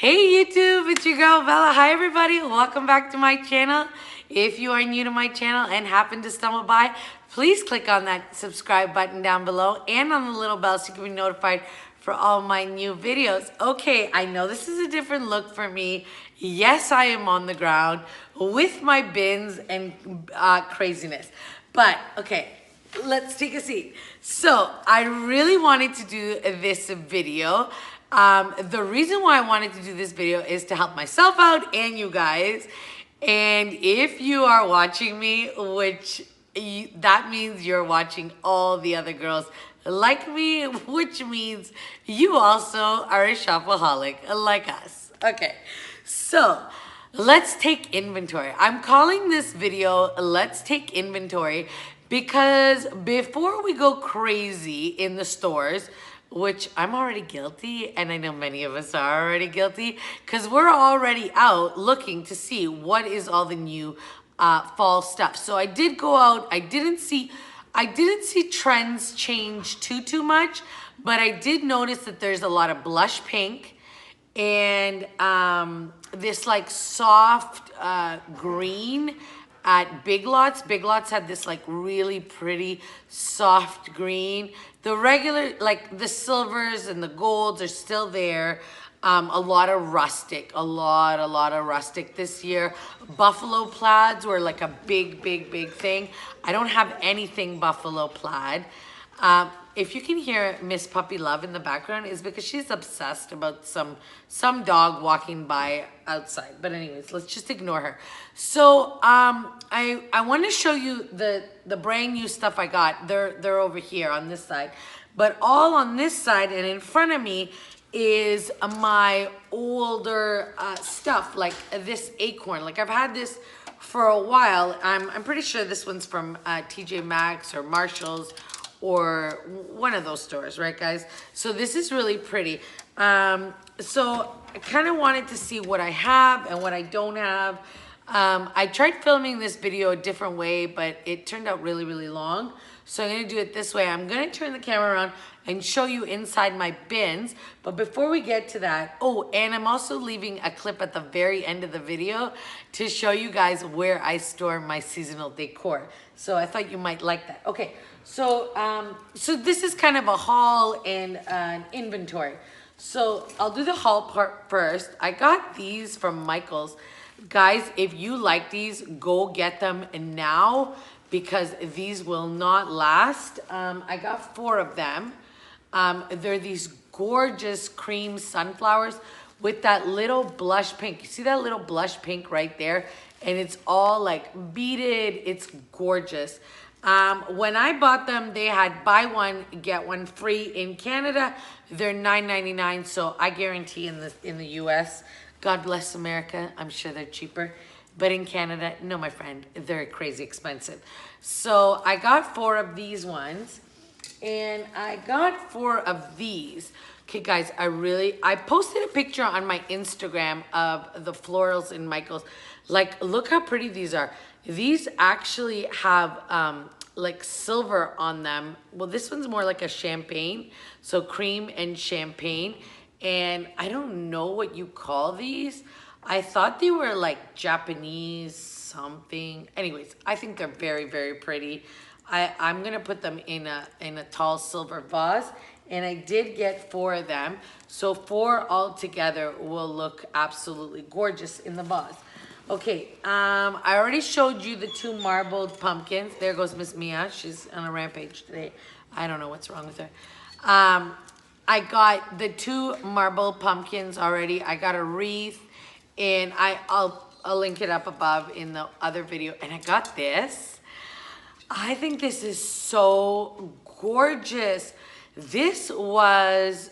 Hey YouTube, it's your girl Bella. Hi everybody, welcome back to my channel. If you are new to my channel and happen to stumble by, please click on that subscribe button down below and on the little bell so you can be notified for all my new videos. Okay, I know this is a different look for me. Yes, I am on the ground with my bins and craziness. But okay, let's take a seat. So I really wanted to do this video. The reason why I wanted to do this video is to help myself out and you guys. And if you are watching me, that means you're watching all the other girls like me, which means you also are a shopaholic like us. Okay, so let's take inventory. I'm calling this video Let's Take Inventory because before we go crazy in the stores, which I'm already guilty, and I know many of us are already guilty, because we're already out looking to see what is all the new fall stuff. So I did go out. I didn't see trends change too much, but I did notice that there's a lot of blush pink and this like soft green at Big Lots. Big Lots had this like really pretty soft green. The regular, like the silvers and the golds are still there. A lot of rustic, a lot of rustic this year. Buffalo plaids were like a big thing. I don't have anything buffalo plaid. If you can hear Miss Puppy Love in the background, is because she's obsessed about some dog walking by outside. But anyways, let's just ignore her. So I want to show you the brand new stuff I got. They're over here on this side, but all on this side and in front of me is my older stuff, like this acorn. Like I've had this for a while. I'm pretty sure this one's from TJ Maxx or Marshall's, or one of those stores, right guys? So this is really pretty. So I kind of wanted to see what I have and what I don't have. I tried filming this video a different way, but it turned out really long. So I'm gonna do it this way. I'm gonna turn the camera around and show you inside my bins. But before we get to that, oh, and I'm also leaving a clip at the very end of the video to show you guys where I store my seasonal decor. So I thought you might like that. Okay, so so this is kind of a haul and an inventory. So I'll do the haul part first. I got these from Michael's. Guys, if you like these, go get them now because these will not last. I got 4 of them. They're these gorgeous cream sunflowers with that little blush pink. You see that little blush pink right there? And it's all like beaded. It's gorgeous. When I bought them, they had buy one, get one free in Canada. They're $9.99, so I guarantee in the US, God bless America, I'm sure they're cheaper. But in Canada, no, my friend, they're crazy expensive. So I got 4 of these ones, and I got 4 of these. Okay, guys, I posted a picture on my Instagram of the florals in Michael's. Like, look how pretty these are. These actually have like silver on them. Well, this one's more like a champagne, so cream and champagne. And I don't know what you call these. I thought they were like Japanese something. Anyways, I think they're very pretty. I'm gonna put them in a tall silver vase, and I did get 4 of them. So 4 all together will look absolutely gorgeous in the vase. Okay, I already showed you the 2 marbled pumpkins. There goes Miss Mia. She's on a rampage today. I don't know what's wrong with her. I got the 2 marble pumpkins already. I got a wreath, and I'll link it up above in the other video. And I got this. I think this is so gorgeous. This was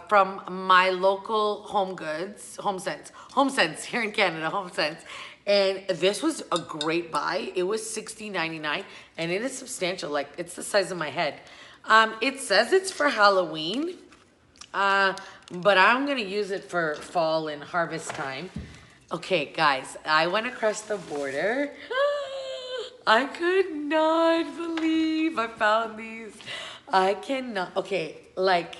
from my local HomeSense here in Canada, HomeSense. And this was a great buy. It was $60.99, and it is substantial. Like, it's the size of my head. It says it's for Halloween, but I'm gonna use it for fall and harvest time. Okay, guys, I went across the border. I could not believe I found these. I cannot, okay, like,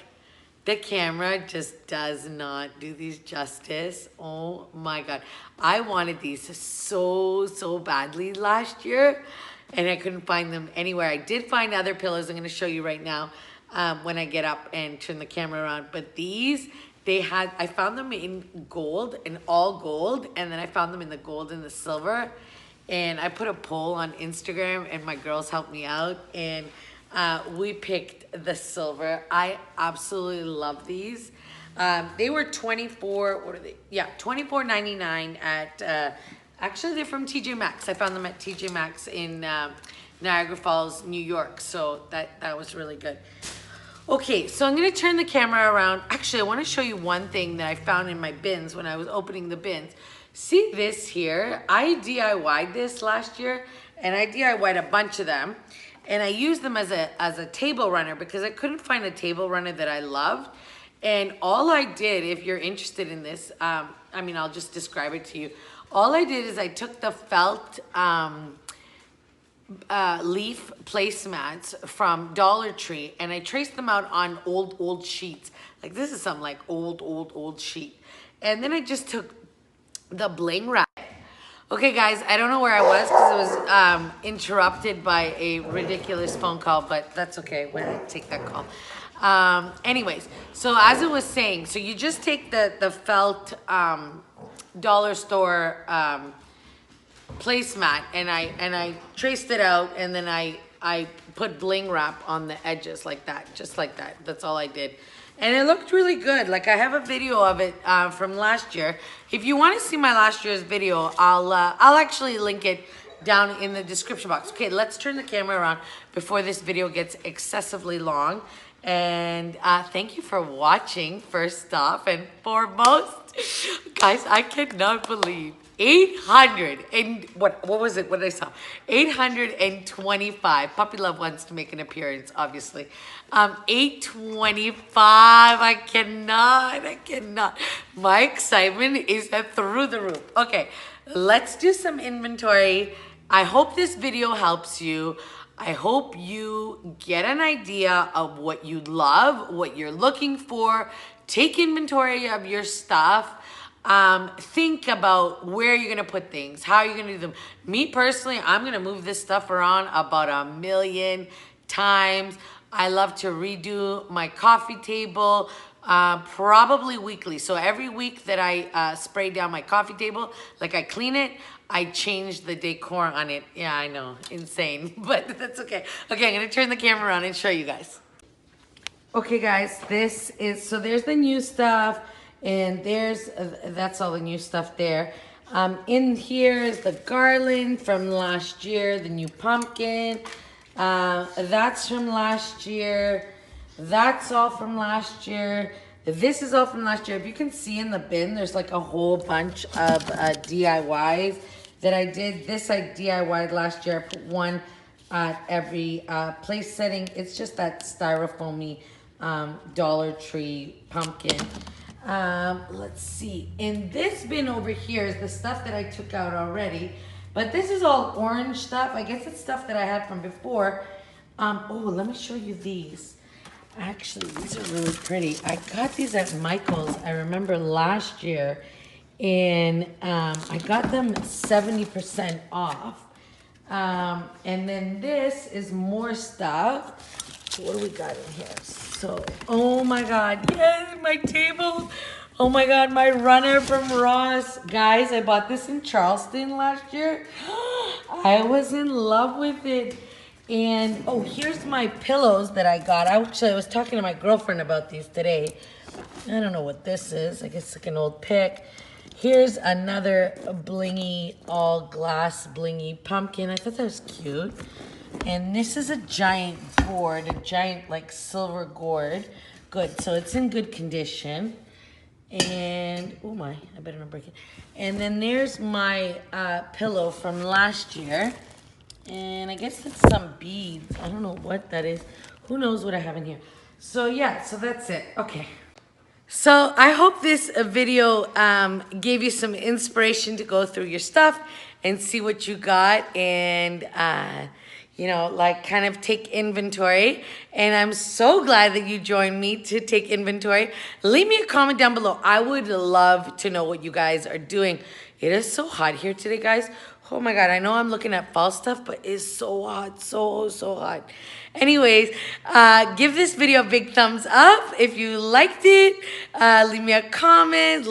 The camera just does not do these justice. Oh my God. I wanted these so badly last year and I couldn't find them anywhere. I did find other pillows I'm gonna show you right now when I get up and turn the camera around. But these, I found them in gold, in all gold, and then I found them in the gold and the silver. And I put a poll on Instagram and my girls helped me out and we picked the silver. I absolutely love these. They were $24.99 at, actually they're from TJ Maxx. I found them at TJ Maxx in Niagara Falls, New York. So that was really good. Okay, so I'm gonna turn the camera around. Actually, I wanna show you one thing that I found in my bins when I was opening the bins. See this here? I DIY'd this last year and I DIY'd a bunch of them. And I used them as a table runner because I couldn't find a table runner that I loved. And all I did, if you're interested in this, I mean, I'll just describe it to you. All I did is I took the felt leaf placemats from Dollar Tree and I traced them out on old sheets. Like this is some like old sheet. And then I just took the bling wrap. Okay guys, I don't know where I was because it was interrupted by a ridiculous phone call, but that's okay when I take that call. Anyways, so as I was saying, so you just take the felt dollar store placemat and I traced it out and then I put bling wrap on the edges like that, just like that. That's all I did. And it looked really good. Like I have a video of it from last year. If you want to see my last year's video, I'll actually link it down in the description box. Okay, let's turn the camera around before this video gets excessively long. And thank you for watching, first off and foremost. Guys, I cannot believe 800 and what was it? What did I saw? 825. Puppy Love wants to make an appearance, obviously. 825. I cannot. My excitement is through the roof. Okay, let's do some inventory. I hope this video helps you. I hope you get an idea of what you love, what you're looking for. Take inventory of your stuff. Think about where you're gonna put things, how you're gonna do them. Me personally, I'm gonna move this stuff around about 1,000,000 times. I love to redo my coffee table, probably weekly. So every week that I spray down my coffee table, like I clean it, I change the decor on it. Yeah, I know, insane, but that's okay. Okay, I'm gonna turn the camera around and show you guys. Okay guys, so there's the new stuff. And that's all the new stuff there. In here is the garland from last year, the new pumpkin. That's from last year. That's all from last year. This is all from last year. If you can see in the bin, there's like a whole bunch of DIYs that I did. This I DIY'd last year. I put one at every place setting. It's just that styrofoamy Dollar Tree pumpkin. Let's see. In this bin over here is the stuff that I took out already. But this is all orange stuff. I guess it's stuff that I had from before. Oh, let me show you these. Actually, these are really pretty. I got these at Michael's, I remember last year. And I got them 70% off. And then this is more stuff. What do we got in here? So, oh my God, yes, my table. Oh my God, my runner from Ross. Guys, I bought this in Charleston last year. I was in love with it. And, oh, here's my pillows that I got. I was talking to my girlfriend about these today. I don't know what this is. I guess it's like an old pick. Here's another blingy, all glass blingy pumpkin. I thought that was cute. And this is a giant gourd, a giant like silver gourd. Good, so it's in good condition. And, oh my, I better not break it. And then there's my pillow from last year. And I guess it's some beads. I don't know what that is. Who knows what I have in here. So yeah, so that's it. Okay. So I hope this video gave you some inspiration to go through your stuff and see what you got. And you know, like kind of take inventory. And I'm so glad that you joined me to take inventory. Leave me a comment down below. I would love to know what you guys are doing. It is so hot here today, guys. Oh my God, I know I'm looking at fall stuff, but it's so hot, so hot. Anyways, give this video a big thumbs up if you liked it. Leave me a comment,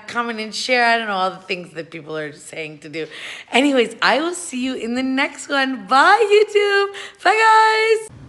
comment and share. I don't know, all the things that people are saying to do. Anyways, I will see you in the next one. Bye, YouTube. Bye, guys.